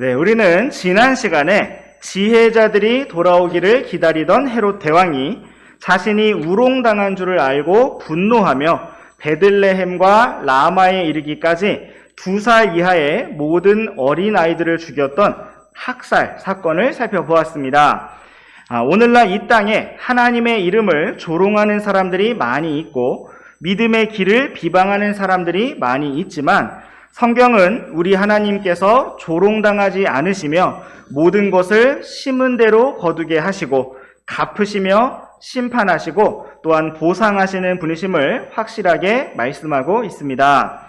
네, 우리는 지난 시간에 지혜자들이 돌아오기를 기다리던 헤롯 대왕이 자신이 우롱당한 줄을 알고 분노하며 베들레헴과 라마에 이르기까지 2살 이하의 모든 어린아이들을 죽였던 학살 사건을 살펴보았습니다. 오늘날 이 땅에 하나님의 이름을 조롱하는 사람들이 많이 있고 믿음의 길을 비방하는 사람들이 많이 있지만 성경은 우리 하나님께서 조롱당하지 않으시며 모든 것을 심은 대로 거두게 하시고 갚으시며 심판하시고 또한 보상하시는 분이심을 확실하게 말씀하고 있습니다.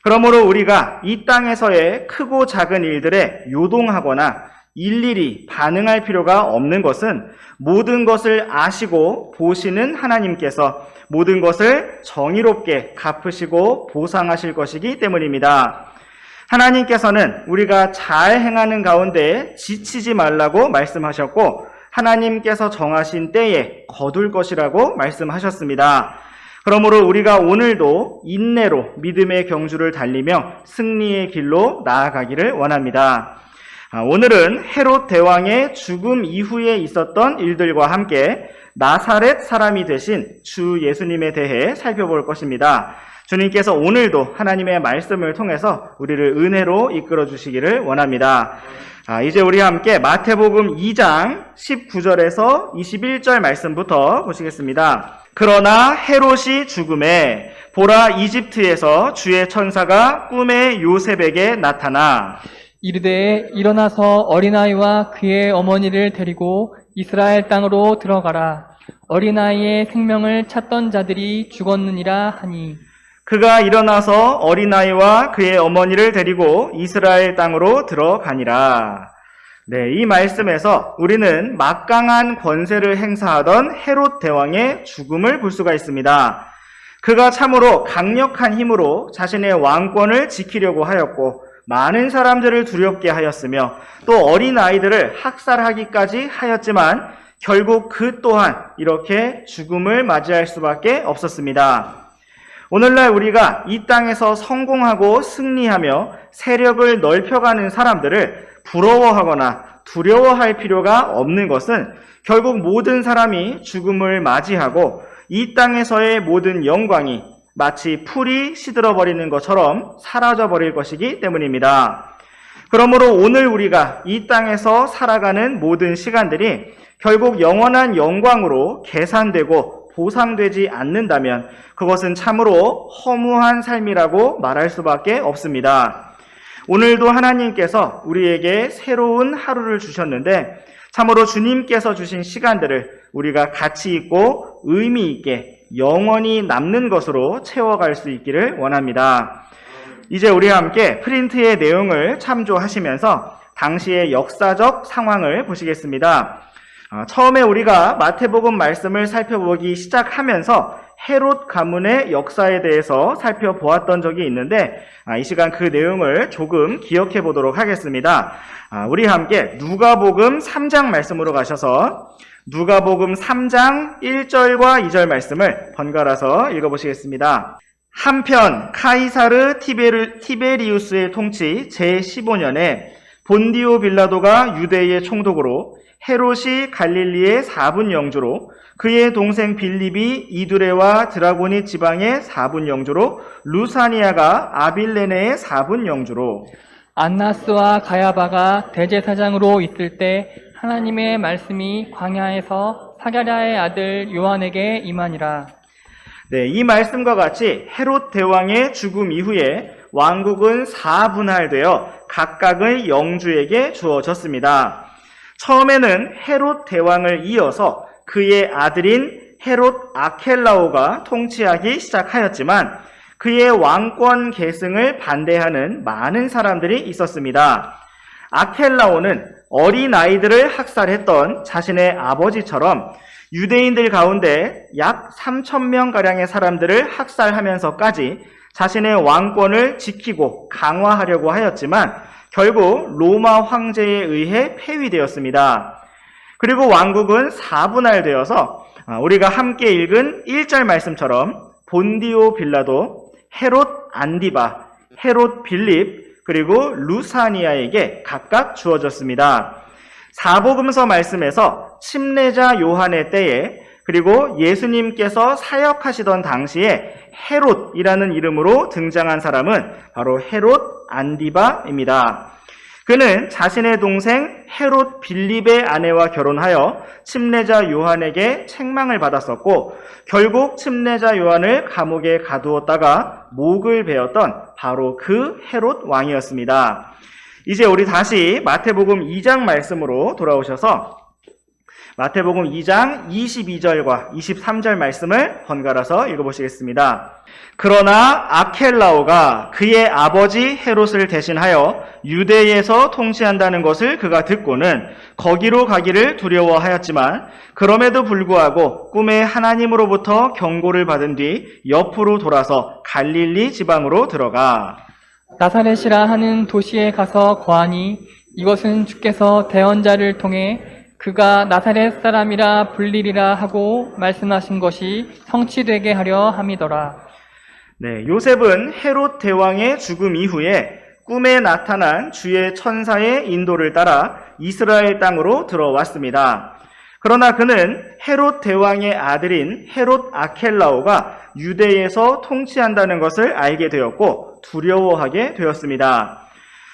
그러므로 우리가 이 땅에서의 크고 작은 일들에 요동하거나 일일이 반응할 필요가 없는 것은 모든 것을 아시고 보시는 하나님께서 모든 것을 정의롭게 갚으시고 보상하실 것이기 때문입니다. 하나님께서는 우리가 잘 행하는 가운데 지치지 말라고 말씀하셨고 하나님께서 정하신 때에 거둘 것이라고 말씀하셨습니다. 그러므로 우리가 오늘도 인내로 믿음의 경주를 달리며 승리의 길로 나아가기를 원합니다. 오늘은 헤롯 대왕의 죽음 이후에 있었던 일들과 함께 나사렛 사람이 되신 주 예수님에 대해 살펴볼 것입니다. 주님께서 오늘도 하나님의 말씀을 통해서 우리를 은혜로 이끌어 주시기를 원합니다. 이제 우리 함께 마태복음 2장 19절에서 21절 말씀부터 보시겠습니다. 그러나 헤롯이 죽음에 보라 이집트에서 주의 천사가 꿈에 요셉에게 나타나 이르되 일어나서 어린아이와 그의 어머니를 데리고 이스라엘 땅으로 들어가라. 어린아이의 생명을 찾던 자들이 죽었느니라 하니 그가 일어나서 어린아이와 그의 어머니를 데리고 이스라엘 땅으로 들어가니라. 네, 이 말씀에서 우리는 막강한 권세를 행사하던 헤롯 대왕의 죽음을 볼 수가 있습니다. 그가 참으로 강력한 힘으로 자신의 왕권을 지키려고 하였고 많은 사람들을 두렵게 하였으며 또 어린아이들을 학살하기까지 하였지만 결국 그 또한 이렇게 죽음을 맞이할 수밖에 없었습니다. 오늘날 우리가 이 땅에서 성공하고 승리하며 세력을 넓혀가는 사람들을 부러워하거나 두려워할 필요가 없는 것은 결국 모든 사람이 죽음을 맞이하고 이 땅에서의 모든 영광이 마치 풀이 시들어버리는 것처럼 사라져버릴 것이기 때문입니다. 그러므로 오늘 우리가 이 땅에서 살아가는 모든 시간들이 결국 영원한 영광으로 계산되고 보상되지 않는다면 그것은 참으로 허무한 삶이라고 말할 수밖에 없습니다. 오늘도 하나님께서 우리에게 새로운 하루를 주셨는데 참으로 주님께서 주신 시간들을 우리가 가치 있고 의미 있게 영원히 남는 것으로 채워갈 수 있기를 원합니다. 이제 우리와 함께 프린트의 내용을 참조하시면서 당시의 역사적 상황을 보시겠습니다. 처음에 우리가 마태복음 말씀을 살펴보기 시작하면서 헤롯 가문의 역사에 대해서 살펴보았던 적이 있는데 이 시간 그 내용을 조금 기억해 보도록 하겠습니다. 우리 함께 누가복음 3장 말씀으로 가셔서 누가복음 3장 1절과 2절 말씀을 번갈아서 읽어보시겠습니다. 한편 카이사르 티베리우스의 통치 제15년에 본디오 빌라도가 유대의 총독으로 헤롯이 갈릴리의 4분 영주로 그의 동생 빌립이 이두레와 드라고니 지방의 4분 영주로 루사니아가 아빌레네의 4분 영주로 안나스와 가야바가 대제사장으로 있을 때 하나님의 말씀이 광야에서 사가랴의 아들 요한에게 임하니라. 네, 이 말씀과 같이 헤롯 대왕의 죽음 이후에 왕국은 4분할되어 각각의 영주에게 주어졌습니다. 처음에는 헤롯 대왕을 이어서 그의 아들인 헤롯 아켈라오가 통치하기 시작하였지만 그의 왕권 계승을 반대하는 많은 사람들이 있었습니다. 아켈라오는 어린아이들을 학살했던 자신의 아버지처럼 유대인들 가운데 약 3,000명가량의 사람들을 학살하면서까지 자신의 왕권을 지키고 강화하려고 하였지만 결국 로마 황제에 의해 폐위되었습니다. 그리고 왕국은 4분할되어서 우리가 함께 읽은 1절 말씀처럼 본디오 빌라도, 헤롯 안디바, 헤롯 빌립, 그리고 루사니아에게 각각 주어졌습니다. 사복음서 말씀에서 침례자 요한의 때에 그리고 예수님께서 사역하시던 당시에 헤롯이라는 이름으로 등장한 사람은 바로 헤롯 안디바입니다. 그는 자신의 동생 헤롯 빌립의 아내와 결혼하여 침례자 요한에게 책망을 받았었고 결국 침례자 요한을 감옥에 가두었다가 목을 베었던 바로 그 헤롯 왕이었습니다. 이제 우리 다시 마태복음 2장 말씀으로 돌아오셔서 마태복음 2장 22절과 23절 말씀을 번갈아서 읽어보시겠습니다. 그러나 아켈라오가 그의 아버지 헤롯을 대신하여 유대에서 통치한다는 것을 그가 듣고는 거기로 가기를 두려워하였지만 그럼에도 불구하고 꿈에 하나님으로부터 경고를 받은 뒤 옆으로 돌아서 갈릴리 지방으로 들어가 나사렛이라 하는 도시에 가서 거하니 이것은 주께서 대언자를 통해 그가 나사렛 사람이라 불리리라 하고 말씀하신 것이 성취되게 하려 함이더라. 네, 요셉은 헤롯 대왕의 죽음 이후에 꿈에 나타난 주의 천사의 인도를 따라 이스라엘 땅으로 들어왔습니다. 그러나 그는 헤롯 대왕의 아들인 헤롯 아켈라오가 유대에서 통치한다는 것을 알게 되었고 두려워하게 되었습니다.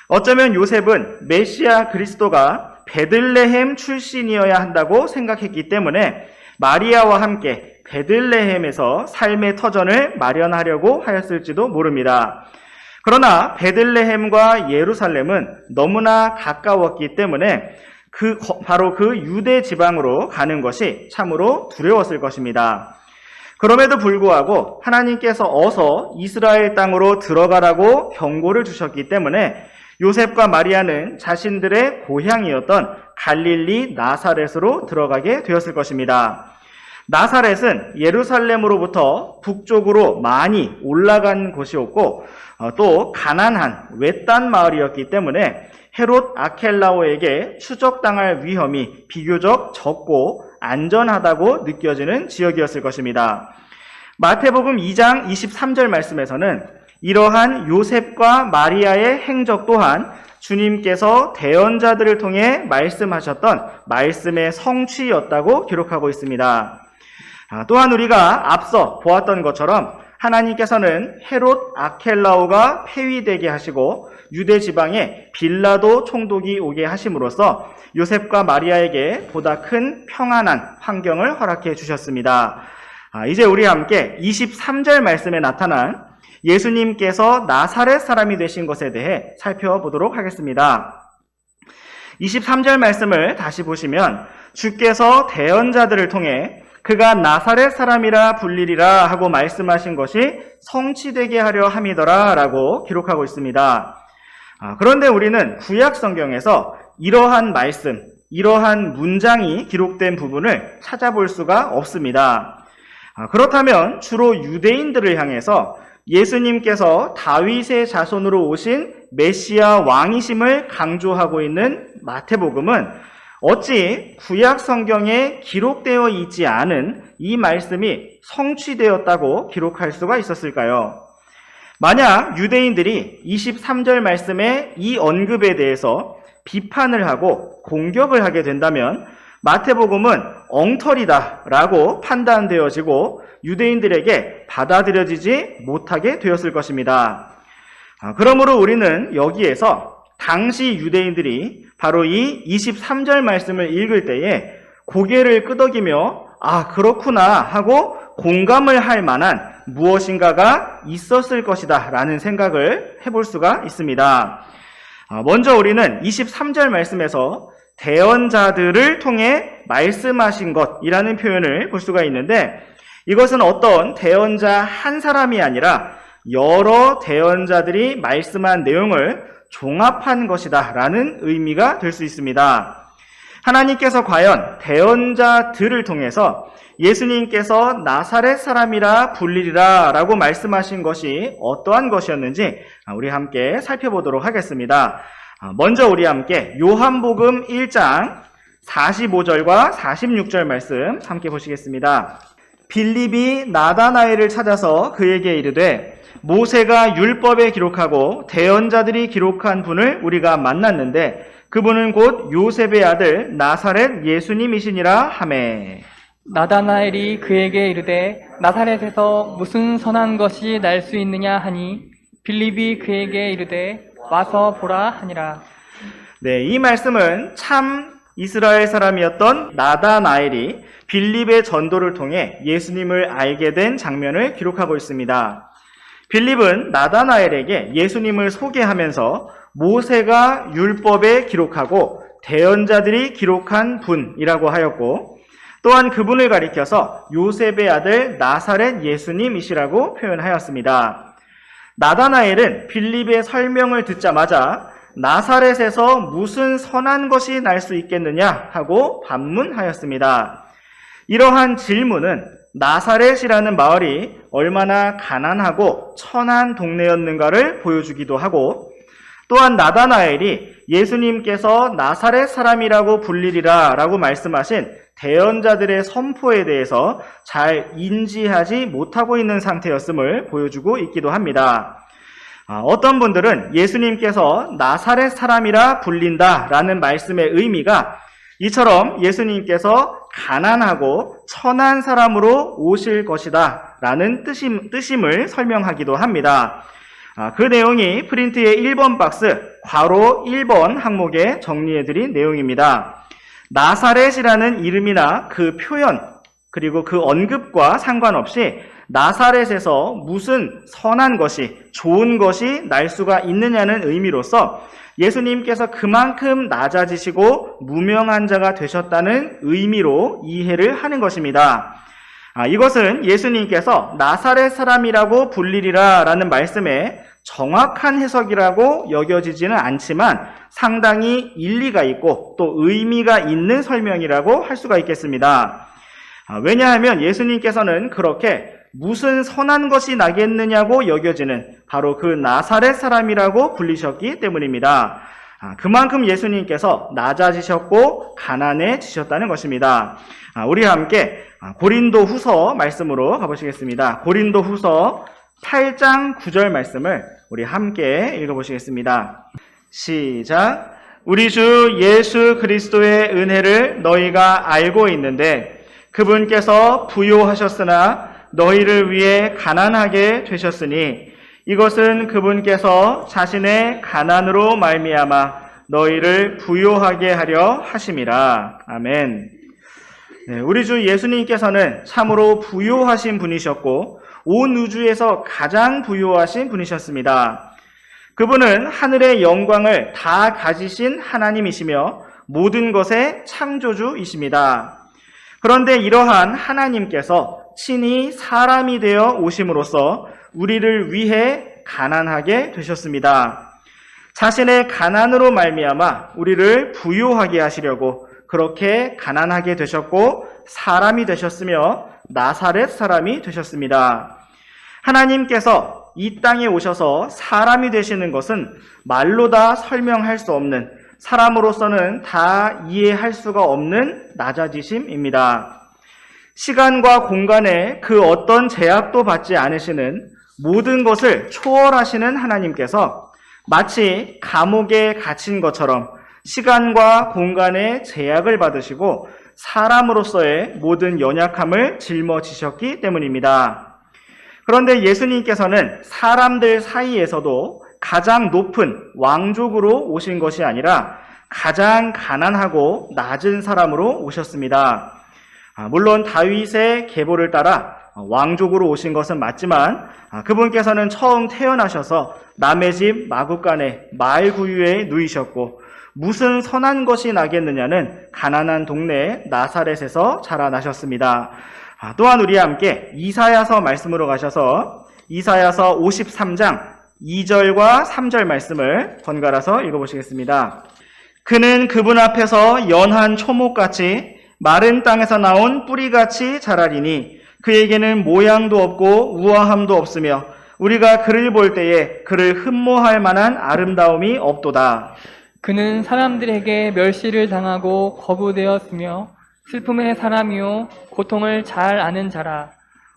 어쩌면 요셉은 메시아 그리스도가 베들레헴 출신이어야 한다고 생각했기 때문에 마리아와 함께 베들레헴에서 삶의 터전을 마련하려고 하였을지도 모릅니다. 그러나 베들레헴과 예루살렘은 너무나 가까웠기 때문에 바로 그 유대 지방으로 가는 것이 참으로 두려웠을 것입니다. 그럼에도 불구하고 하나님께서 어서 이스라엘 땅으로 들어가라고 경고를 주셨기 때문에 요셉과 마리아는 자신들의 고향이었던 갈릴리 나사렛으로 들어가게 되었을 것입니다. 나사렛은 예루살렘으로부터 북쪽으로 많이 올라간 곳이었고 또 가난한 외딴 마을이었기 때문에 헤롯 아켈라오에게 추적당할 위험이 비교적 적고 안전하다고 느껴지는 지역이었을 것입니다. 마태복음 2장 23절 말씀에서는 이러한 요셉과 마리아의 행적 또한 주님께서 대언자들을 통해 말씀하셨던 말씀의 성취였다고 기록하고 있습니다. 또한 우리가 앞서 보았던 것처럼 하나님께서는 헤롯 아켈라오가 폐위되게 하시고 유대 지방에 빌라도 총독이 오게 하심으로써 요셉과 마리아에게 보다 큰 평안한 환경을 허락해 주셨습니다. 이제 우리 함께 23절 말씀에 나타난 예수님께서 나사렛 사람이 되신 것에 대해 살펴보도록 하겠습니다. 23절 말씀을 다시 보시면 주께서 대언자들을 통해 그가 나사렛 사람이라 불리리라 하고 말씀하신 것이 성취되게 하려 함이더라 라고 기록하고 있습니다. 그런데 우리는 구약 성경에서 이러한 말씀, 이러한 문장이 기록된 부분을 찾아볼 수가 없습니다. 그렇다면 주로 유대인들을 향해서 예수님께서 다윗의 자손으로 오신 메시아 왕이심을 강조하고 있는 마태복음은 어찌 구약 성경에 기록되어 있지 않은 이 말씀이 성취되었다고 기록할 수가 있었을까요? 만약 유대인들이 23절 말씀의 이 언급에 대해서 비판을 하고 공격을 하게 된다면 마태복음은 엉터리다라고 판단되어지고 유대인들에게 받아들여지지 못하게 되었을 것입니다. 그러므로 우리는 여기에서 당시 유대인들이 바로 이 23절 말씀을 읽을 때에 고개를 끄덕이며 그렇구나 하고 공감을 할 만한 무엇인가가 있었을 것이다 라는 생각을 해볼 수가 있습니다. 먼저 우리는 23절 말씀에서 대언자들을 통해 말씀하신 것이라는 표현을 볼 수가 있는데 이것은 어떤 대언자 한 사람이 아니라 여러 대언자들이 말씀한 내용을 종합한 것이다 라는 의미가 될 수 있습니다. 하나님께서 과연 대언자들을 통해서 예수님께서 나사렛 사람이라 불리리라 라고 말씀하신 것이 어떠한 것이었는지 우리 함께 살펴보도록 하겠습니다. 먼저 우리 함께 요한복음 1장 45절과 46절 말씀 함께 보시겠습니다. 빌립이 나다나엘을 찾아서 그에게 이르되 모세가 율법에 기록하고 대언자들이 기록한 분을 우리가 만났는데 그분은 곧 요셉의 아들 나사렛 예수님이시니라 하매. 나다나엘이 그에게 이르되 나사렛에서 무슨 선한 것이 날 수 있느냐 하니 빌립이 그에게 이르되 와서 보라 하니라. 네, 이 말씀은 참 이스라엘 사람이었던 나다나엘이 빌립의 전도를 통해 예수님을 알게 된 장면을 기록하고 있습니다. 빌립은 나다나엘에게 예수님을 소개하면서 모세가 율법에 기록하고 대언자들이 기록한 분이라고 하였고 또한 그분을 가리켜서 요셉의 아들 나사렛 예수님이시라고 표현하였습니다. 나다나엘은 빌립의 설명을 듣자마자 나사렛에서 무슨 선한 것이 날 수 있겠느냐 하고 반문하였습니다. 이러한 질문은 나사렛이라는 마을이 얼마나 가난하고 천한 동네였는가를 보여주기도 하고 또한 나다나엘이 예수님께서 나사렛 사람이라고 불리리라 라고 말씀하신 대언자들의 선포에 대해서 잘 인지하지 못하고 있는 상태였음을 보여주고 있기도 합니다. 어떤 분들은 예수님께서 나사렛 사람이라 불린다라는 말씀의 의미가 이처럼 예수님께서 가난하고 천한 사람으로 오실 것이다 라는 뜻임을 설명하기도 합니다. 그 내용이 프린트의 1번 박스 괄호 1번 항목에 정리해드린 내용입니다. 나사렛이라는 이름이나 그 표현 그리고 그 언급과 상관없이 나사렛에서 무슨 선한 것이 좋은 것이 날 수가 있느냐는 의미로서 예수님께서 그만큼 낮아지시고 무명한 자가 되셨다는 의미로 이해를 하는 것입니다. 이것은 예수님께서 나사렛 사람이라고 불리리라 라는 말씀에 정확한 해석이라고 여겨지지는 않지만 상당히 일리가 있고 또 의미가 있는 설명이라고 할 수가 있겠습니다. 왜냐하면 예수님께서는 그렇게 무슨 선한 것이 나겠느냐고 여겨지는 바로 그 나사렛 사람이라고 불리셨기 때문입니다. 그만큼 예수님께서 낮아지셨고 가난해지셨다는 것입니다. 우리 함께 고린도 후서 말씀으로 가보시겠습니다. 고린도 후서 8장 9절 말씀을 우리 함께 읽어보시겠습니다. 시작. 우리 주 예수 그리스도의 은혜를 너희가 알고 있는데 그분께서 부요하셨으나 너희를 위해 가난하게 되셨으니 이것은 그분께서 자신의 가난으로 말미암아 너희를 부요하게 하려 하심이라. 아멘. 네, 우리 주 예수님께서는 참으로 부요하신 분이셨고 온 우주에서 가장 부요하신 분이셨습니다. 그분은 하늘의 영광을 다 가지신 하나님이시며 모든 것의 창조주이십니다. 그런데 이러한 하나님께서 친히 사람이 되어 오심으로써 우리를 위해 가난하게 되셨습니다. 자신의 가난으로 말미암아 우리를 부요하게 하시려고 그렇게 가난하게 되셨고 사람이 되셨으며 나사렛 사람이 되셨습니다. 하나님께서 이 땅에 오셔서 사람이 되시는 것은 말로 다 설명할 수 없는 사람으로서는 다 이해할 수가 없는 낮아지심입니다. 시간과 공간에 그 어떤 제약도 받지 않으시는 모든 것을 초월하시는 하나님께서 마치 감옥에 갇힌 것처럼 시간과 공간의 제약을 받으시고 사람으로서의 모든 연약함을 짊어지셨기 때문입니다. 그런데 예수님께서는 사람들 사이에서도 가장 높은 왕족으로 오신 것이 아니라 가장 가난하고 낮은 사람으로 오셨습니다. 물론 다윗의 계보를 따라 왕족으로 오신 것은 맞지만 그분께서는 처음 태어나셔서 남의 집 마구간에 말구유에 누이셨고 무슨 선한 것이 나겠느냐는 가난한 동네 나사렛에서 자라나셨습니다. 또한 우리 함께 이사야서 말씀으로 가셔서 이사야서 53장 2절과 3절 말씀을 번갈아서 읽어보시겠습니다. 그는 그분 앞에서 연한 초목같이 마른 땅에서 나온 뿌리같이 자라리니 그에게는 모양도 없고 우아함도 없으며 우리가 그를 볼 때에 그를 흠모할 만한 아름다움이 없도다. 그는 사람들에게 멸시를 당하고 거부되었으며 슬픔의 사람이요 고통을 잘 아는 자라.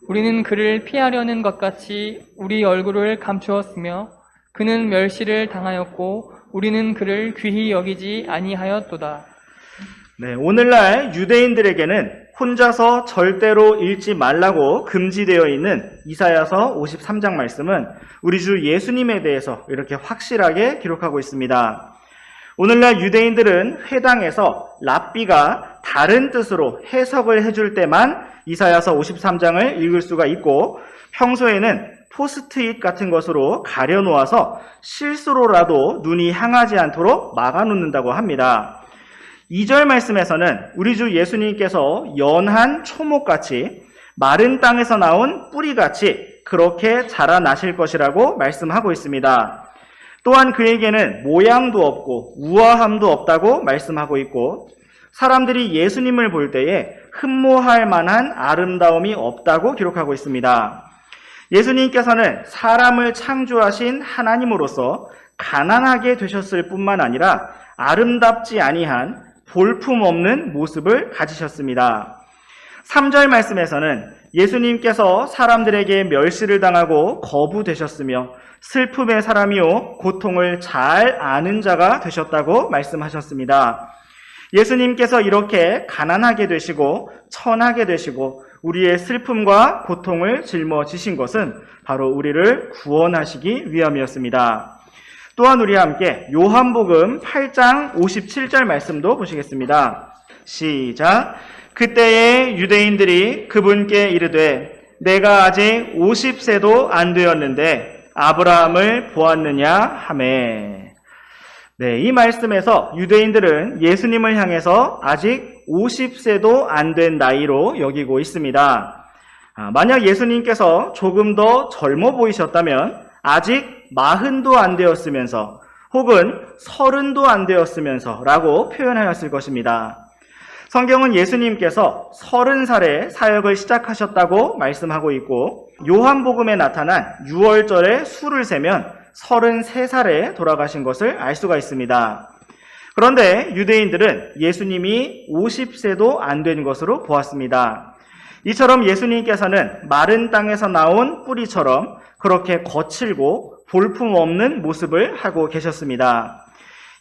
우리는 그를 피하려는 것 같이 우리 얼굴을 감추었으며 그는 멸시를 당하였고 우리는 그를 귀히 여기지 아니하였도다. 네, 오늘날 유대인들에게는 혼자서 절대로 읽지 말라고 금지되어 있는 이사야서 53장 말씀은 우리 주 예수님에 대해서 이렇게 확실하게 기록하고 있습니다. 오늘날 유대인들은 회당에서 랍비가 다른 뜻으로 해석을 해줄 때만 이사야서 53장을 읽을 수가 있고 평소에는 포스트잇 같은 것으로 가려놓아서 실수로라도 눈이 향하지 않도록 막아놓는다고 합니다. 2절 말씀에서는 우리 주 예수님께서 연한 초목같이 마른 땅에서 나온 뿌리같이 그렇게 자라나실 것이라고 말씀하고 있습니다. 또한 그에게는 모양도 없고 우아함도 없다고 말씀하고 있고 사람들이 예수님을 볼 때에 흠모할 만한 아름다움이 없다고 기록하고 있습니다. 예수님께서는 사람을 창조하신 하나님으로서 가난하게 되셨을 뿐만 아니라 아름답지 아니한 볼품없는 모습을 가지셨습니다. 3절 말씀에서는 예수님께서 사람들에게 멸시를 당하고 거부되셨으며 슬픔의 사람이요 고통을 잘 아는 자가 되셨다고 말씀하셨습니다. 예수님께서 이렇게 가난하게 되시고 천하게 되시고 우리의 슬픔과 고통을 짊어지신 것은 바로 우리를 구원하시기 위함이었습니다. 또한 우리 함께 요한복음 8장 57절 말씀도 보시겠습니다. 시작. 그때에 유대인들이 그분께 이르되 내가 아직 50세도 안 되었는데 아브라함을 보았느냐 하매. 네, 이 말씀에서 유대인들은 예수님을 향해서 아직 50세도 안 된 나이로 여기고 있습니다. 만약 예수님께서 조금 더 젊어 보이셨다면 아직 40도 안 되었으면서 혹은 30도 안 되었으면서 라고 표현하였을 것입니다. 성경은 예수님께서 30살에 사역을 시작하셨다고 말씀하고 있고 요한복음에 나타난 6월절에 수를 세면 33살에 돌아가신 것을 알 수가 있습니다. 그런데 유대인들은 예수님이 50세도 안 된 것으로 보았습니다. 이처럼 예수님께서는 마른 땅에서 나온 뿌리처럼 그렇게 거칠고 볼품없는 모습을 하고 계셨습니다.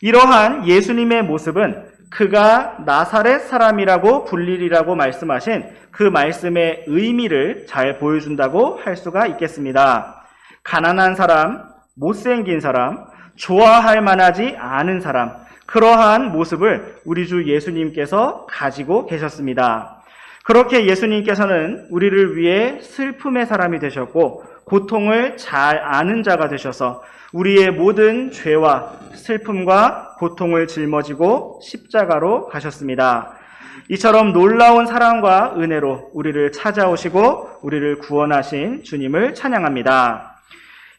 이러한 예수님의 모습은 그가 나사렛 사람이라고 불리리라고 말씀하신 그 말씀의 의미를 잘 보여준다고 할 수가 있겠습니다. 가난한 사람, 못생긴 사람, 좋아할 만하지 않은 사람, 그러한 모습을 우리 주 예수님께서 가지고 계셨습니다. 그렇게 예수님께서는 우리를 위해 슬픔의 사람이 되셨고 고통을 잘 아는 자가 되셔서 우리의 모든 죄와 슬픔과 고통을 짊어지고 십자가로 가셨습니다. 이처럼 놀라운 사랑과 은혜로 우리를 찾아오시고 우리를 구원하신 주님을 찬양합니다.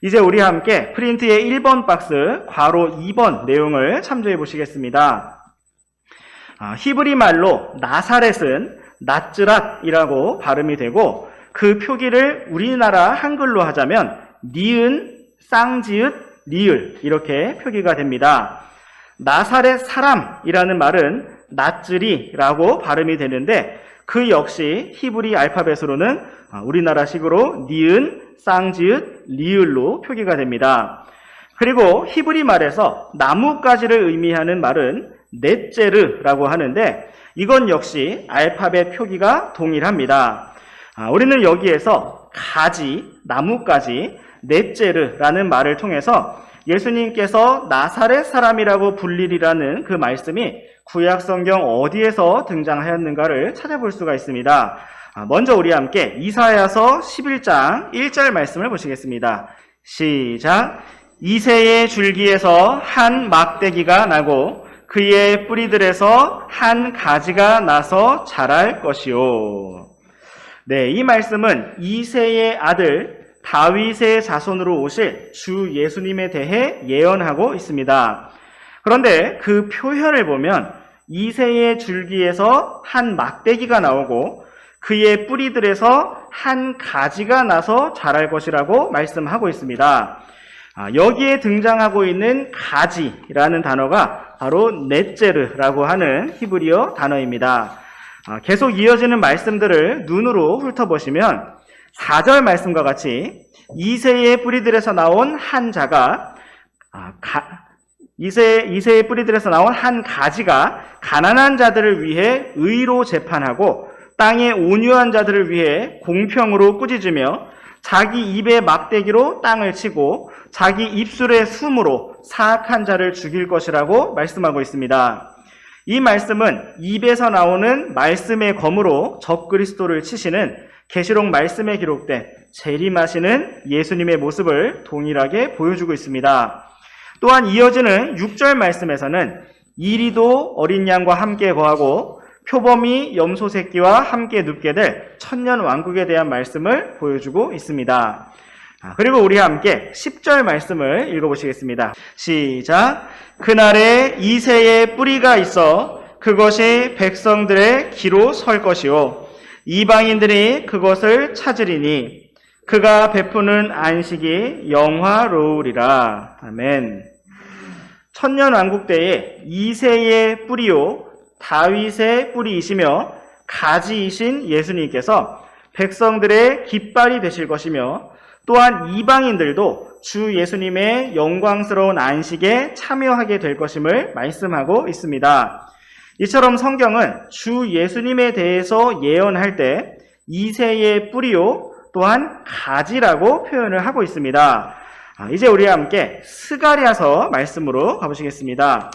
이제 우리 함께 프린트의 1번 박스 괄호 2번 내용을 참조해 보시겠습니다. 히브리 말로 나사렛은 나츠랏이라고 발음이 되고 그 표기를 우리나라 한글로 하자면 니은, 쌍지읒, 리을 이렇게 표기가 됩니다. 나사렛 사람이라는 말은 나츠리라고 발음이 되는데 그 역시 히브리 알파벳으로는 우리나라식으로 니은, 쌍지읒, 리을로 표기가 됩니다. 그리고 히브리 말에서 나뭇가지를 의미하는 말은 넷제르라고 하는데 이건 역시 알파벳 표기가 동일합니다. 우리는 여기에서 가지, 나뭇가지, 넷제르라는 말을 통해서 예수님께서 나사렛 사람이라고 불리리라는 그 말씀이 구약성경 어디에서 등장하였는가를 찾아볼 수가 있습니다. 먼저 우리 함께 이사야서 11장 1절 말씀을 보시겠습니다. 시작. 이새의 줄기에서 한 막대기가 나고 그의 뿌리들에서 한 가지가 나서 자랄 것이요. 네, 이 말씀은 이새의 아들 다윗의 자손으로 오실 주 예수님에 대해 예언하고 있습니다. 그런데 그 표현을 보면 이새의 줄기에서 한 막대기가 나오고 그의 뿌리들에서 한 가지가 나서 자랄 것이라고 말씀하고 있습니다. 여기에 등장하고 있는 가지라는 단어가 바로 넷제르라고 하는 히브리어 단어입니다. 계속 이어지는 말씀들을 눈으로 훑어보시면 4절 말씀과 같이 이새의 뿌리들에서 나온 한 자가 이새의 뿌리들에서 나온 한 가지가 가난한 자들을 위해 의로 재판하고 땅에 온유한 자들을 위해 공평으로 꾸짖으며 자기 입에 막대기로 땅을 치고 자기 입술의 숨으로 사악한 자를 죽일 것이라고 말씀하고 있습니다. 이 말씀은 입에서 나오는 말씀의 검으로 적그리스도를 치시는 계시록 말씀에 기록된 재림하시는 예수님의 모습을 동일하게 보여주고 있습니다. 또한 이어지는 6절 말씀에서는 이리도 어린 양과 함께 거하고 표범이 염소 새끼와 함께 눕게 될 천년 왕국에 대한 말씀을 보여주고 있습니다. 그리고 우리 함께 10절 말씀을 읽어보시겠습니다. 시작. 그날에 이새의 뿌리가 있어 그것이 백성들의 기로 설 것이요 이방인들이 그것을 찾으리니 그가 베푸는 안식이 영화로우리라. 아멘. 천년 왕국 때에 이새의 뿌리요 다윗의 뿌리이시며 가지이신 예수님께서 백성들의 깃발이 되실 것이며 또한 이방인들도 주 예수님의 영광스러운 안식에 참여하게 될 것임을 말씀하고 있습니다. 이처럼 성경은 주 예수님에 대해서 예언할 때 이새의 뿌리요 또한 가지라고 표현을 하고 있습니다. 이제 우리와 함께 스가랴서 말씀으로 가보시겠습니다.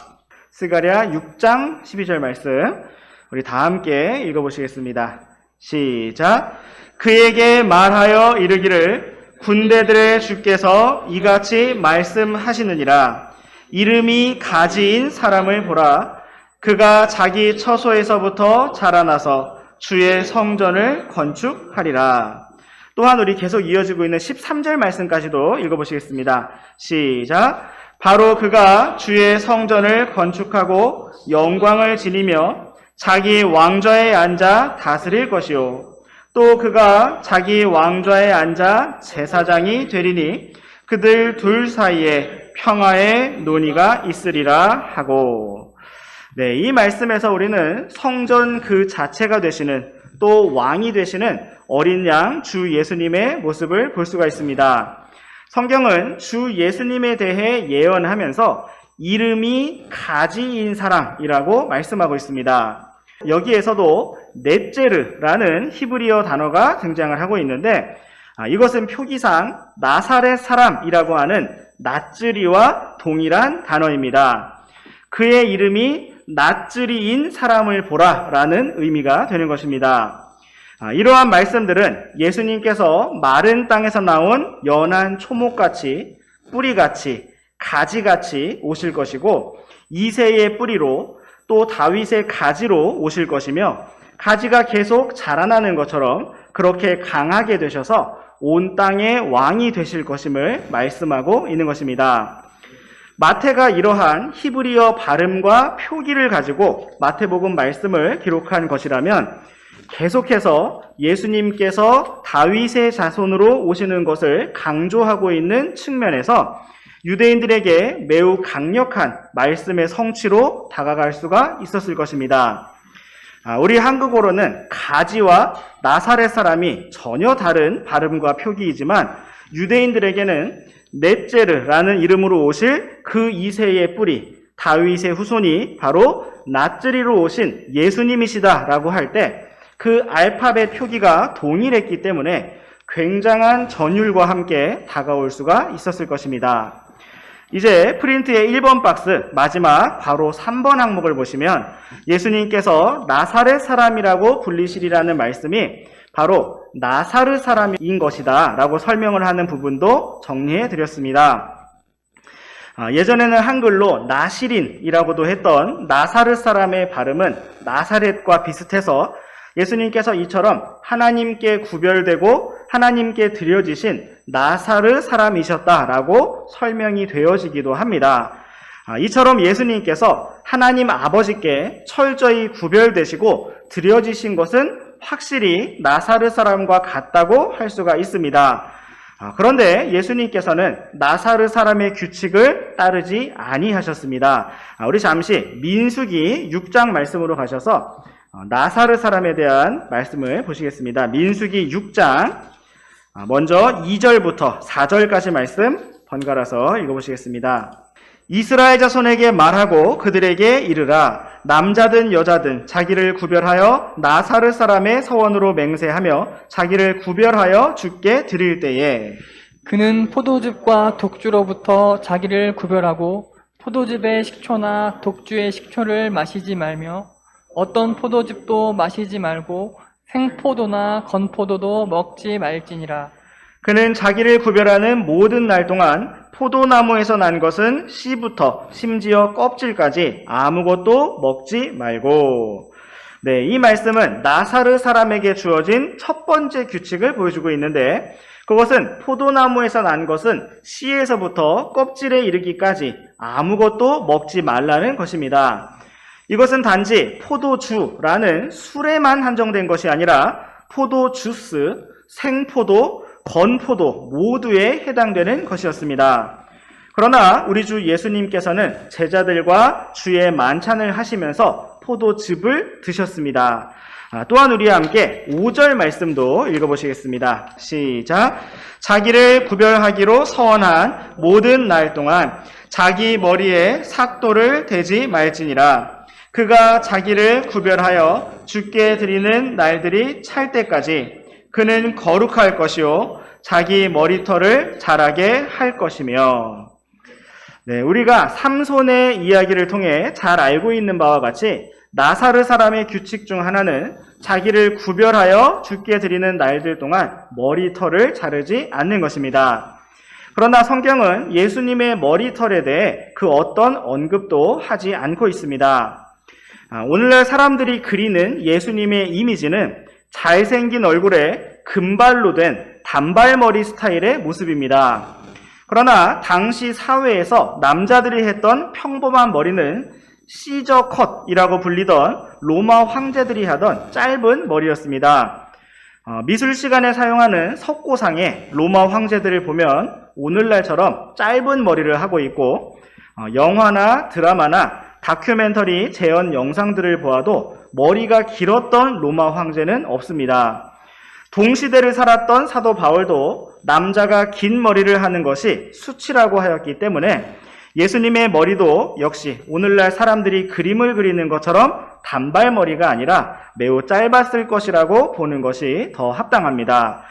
스가랴 6장 12절 말씀 우리 다 함께 읽어보시겠습니다. 시작. 그에게 말하여 이르기를 군대들의 주께서 이같이 말씀하시느니라. 이름이 가지인 사람을 보라. 그가 자기 처소에서부터 자라나서 주의 성전을 건축하리라. 또한 우리 계속 이어지고 있는 13절 말씀까지도 읽어보시겠습니다. 시작. 바로 그가 주의 성전을 건축하고 영광을 지니며 자기 왕좌에 앉아 다스릴 것이요. 또 그가 자기 왕좌에 앉아 제사장이 되리니 그들 둘 사이에 평화의 논의가 있으리라 하고. 네, 이 말씀에서 우리는 성전 그 자체가 되시는 또 왕이 되시는 어린 양 주 예수님의 모습을 볼 수가 있습니다. 성경은 주 예수님에 대해 예언하면서 이름이 가지인 사람이라고 말씀하고 있습니다. 여기에서도 넷제르라는 히브리어 단어가 등장을 하고 있는데 이것은 표기상 나사렛 사람이라고 하는 낫즈리와 동일한 단어입니다. 그의 이름이 낫즈리인 사람을 보라라는 의미가 되는 것입니다. 이러한 말씀들은 예수님께서 마른 땅에서 나온 연한 초목같이 뿌리같이 가지같이 오실 것이고 이새의 뿌리로 또 다윗의 가지로 오실 것이며 가지가 계속 자라나는 것처럼 그렇게 강하게 되셔서 온 땅의 왕이 되실 것임을 말씀하고 있는 것입니다. 마태가 이러한 히브리어 발음과 표기를 가지고 마태복음 말씀을 기록한 것이라면 계속해서 예수님께서 다윗의 자손으로 오시는 것을 강조하고 있는 측면에서 유대인들에게 매우 강력한 말씀의 성취로 다가갈 수가 있었을 것입니다. 우리 한국어로는 가지와 나사렛 사람이 전혀 다른 발음과 표기이지만 유대인들에게는 넷제르라는 이름으로 오실 그 이새의 뿌리, 다윗의 후손이 바로 낫즈리로 오신 예수님이시다라고 할 때 그 알파벳 표기가 동일했기 때문에 굉장한 전율과 함께 다가올 수가 있었을 것입니다. 이제 프린트의 1번 박스 마지막 괄호 3번 항목을 보시면 예수님께서 나사렛 사람이라고 불리시리라는 말씀이 바로 나사르 사람인 것이다 라고 설명을 하는 부분도 정리해 드렸습니다. 예전에는 한글로 나시린이라고도 했던 나사르 사람의 발음은 나사렛과 비슷해서 예수님께서 이처럼 하나님께 구별되고 하나님께 드려지신 나사르 사람이셨다라고 설명이 되어지기도 합니다. 이처럼 예수님께서 하나님 아버지께 철저히 구별되시고 드려지신 것은 확실히 나사르 사람과 같다고 할 수가 있습니다. 그런데 예수님께서는 나사르 사람의 규칙을 따르지 아니하셨습니다. 우리 잠시 민수기 6장 말씀으로 가셔서 나사르 사람에 대한 말씀을 보시겠습니다. 민수기 6장 먼저 2절부터 4절까지 말씀 번갈아서 읽어보시겠습니다. 이스라엘 자손에게 말하고 그들에게 이르라. 남자든 여자든 자기를 구별하여 나사렛 사람의 서원으로 맹세하며 자기를 구별하여 주께 드릴 때에 그는 포도즙과 독주로부터 자기를 구별하고 포도즙의 식초나 독주의 식초를 마시지 말며 어떤 포도즙도 마시지 말고 생포도나 건포도도 먹지 말지니라. 그는 자기를 구별하는 모든 날 동안 포도나무에서 난 것은 씨부터 심지어 껍질까지 아무것도 먹지 말고. 네, 이 말씀은 나사르 사람에게 주어진 첫 번째 규칙을 보여주고 있는데 그것은 포도나무에서 난 것은 씨에서부터 껍질에 이르기까지 아무것도 먹지 말라는 것입니다. 이것은 단지 포도주라는 술에만 한정된 것이 아니라 포도주스, 생포도, 건포도 모두에 해당되는 것이었습니다. 그러나 우리 주 예수님께서는 제자들과 주의 만찬을 하시면서 포도즙을 드셨습니다. 또한 우리와 함께 5절 말씀도 읽어보시겠습니다. 시작. 자기를 구별하기로 서원한 모든 날 동안 자기 머리에 삭도를 대지 말지니라. 그가 자기를 구별하여 주께 드리는 날들이 찰 때까지 그는 거룩할 것이요 자기 머리털을 자라게 할 것이며. 네, 우리가 삼손의 이야기를 통해 잘 알고 있는 바와 같이 나사르 사람의 규칙 중 하나는 자기를 구별하여 주께 드리는 날들 동안 머리털을 자르지 않는 것입니다. 그러나 성경은 예수님의 머리털에 대해 그 어떤 언급도 하지 않고 있습니다. 오늘날 사람들이 그리는 예수님의 이미지는 잘생긴 얼굴에 금발로 된 단발머리 스타일의 모습입니다. 그러나 당시 사회에서 남자들이 했던 평범한 머리는 시저 컷이라고 불리던 로마 황제들이 하던 짧은 머리였습니다. 미술 시간에 사용하는 석고상에 로마 황제들을 보면 오늘날처럼 짧은 머리를 하고 있고 영화나 드라마나 다큐멘터리 재현 영상들을 보아도 머리가 길었던 로마 황제는 없습니다. 동시대를 살았던 사도 바울도 남자가 긴 머리를 하는 것이 수치라고 하였기 때문에 예수님의 머리도 역시 오늘날 사람들이 그림을 그리는 것처럼 단발머리가 아니라 매우 짧았을 것이라고 보는 것이 더 합당합니다.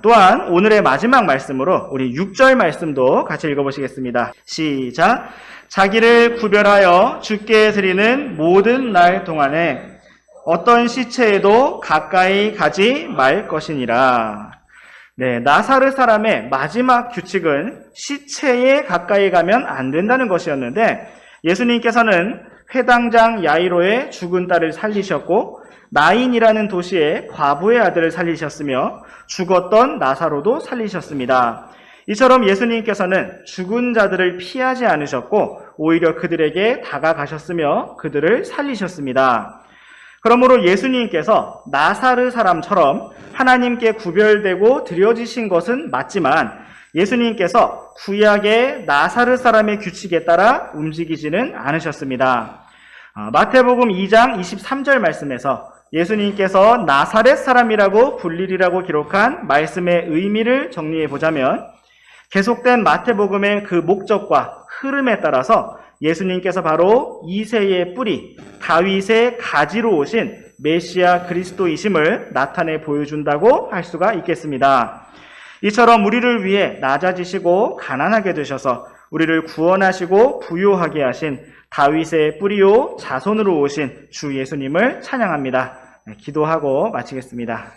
또한 오늘의 마지막 말씀으로 우리 6절 말씀도 같이 읽어보시겠습니다. 시작. 자기를 구별하여 주께 드리는 모든 날 동안에 어떤 시체에도 가까이 가지 말 것이니라. 네, 나사르 사람의 마지막 규칙은 시체에 가까이 가면 안 된다는 것이었는데 예수님께서는 회당장 야이로의 죽은 딸을 살리셨고 나인이라는 도시의 과부의 아들을 살리셨으며 죽었던 나사로도 살리셨습니다. 이처럼 예수님께서는 죽은 자들을 피하지 않으셨고 오히려 그들에게 다가가셨으며 그들을 살리셨습니다. 그러므로 예수님께서 나사르 사람처럼 하나님께 구별되고 드려지신 것은 맞지만 예수님께서 구약의 나사르 사람의 규칙에 따라 움직이지는 않으셨습니다. 마태복음 2장 23절 말씀에서 예수님께서 나사렛 사람이라고 불리리라고 기록한 말씀의 의미를 정리해 보자면 계속된 마태복음의 그 목적과 흐름에 따라서 예수님께서 바로 이새의 뿌리, 다윗의 가지로 오신 메시아 그리스도이심을 나타내 보여준다고 할 수가 있겠습니다. 이처럼 우리를 위해 낮아지시고 가난하게 되셔서 우리를 구원하시고 부요하게 하신 다윗의 뿌리요 자손으로 오신 주 예수님을 찬양합니다. 기도하고 마치겠습니다.